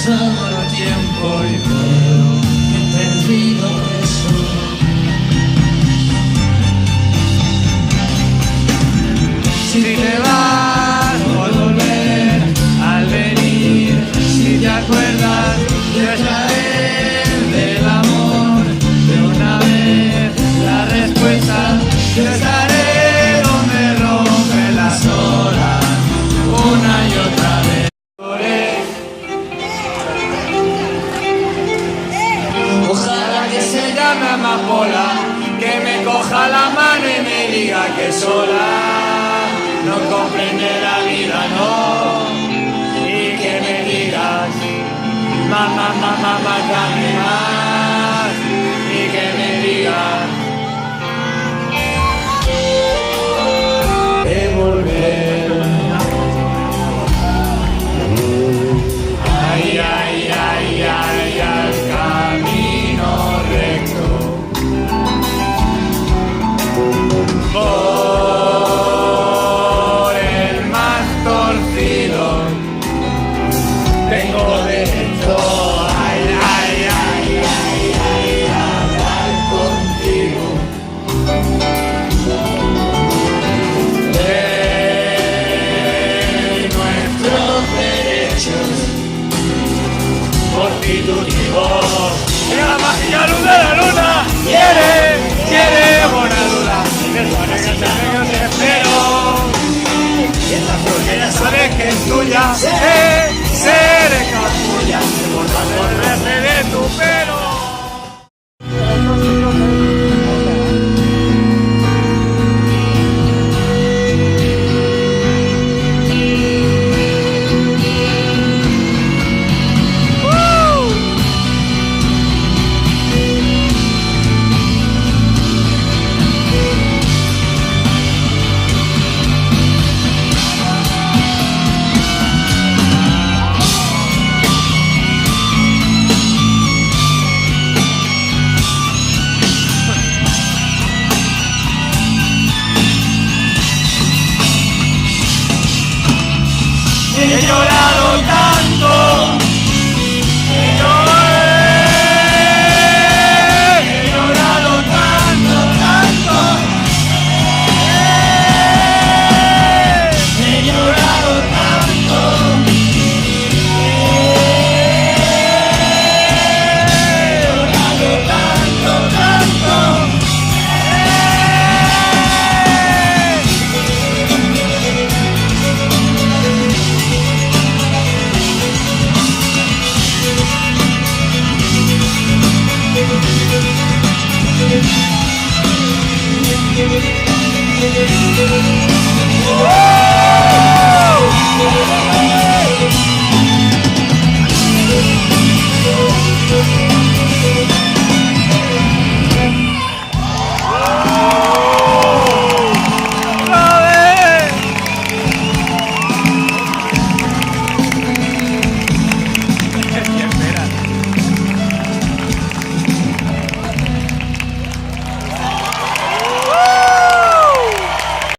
pasado el tiempo y creo que he perdido eso. Si te vas por volver al venir, si te acuerdas, yo estaré del amor de una vez. La respuesta, yo estaré donde rompen las horas una y otra vez. Ojalá que se llame amapola, que me coja la mano y me diga que sola no comprende la vida, no. Y que me digas, mamá, mamá, mátame más. Y que me digas, de volver. Ay, ay, ay, ay, al camino recto. Por el más torcido tengo derecho. Ay, ay, ay, ay, ay, a hablar contigo de nuestros derechos constitutivos. Y la mágica luz de la luna quiere voladura. Te espero. Y en la frontera sabes que es tuya.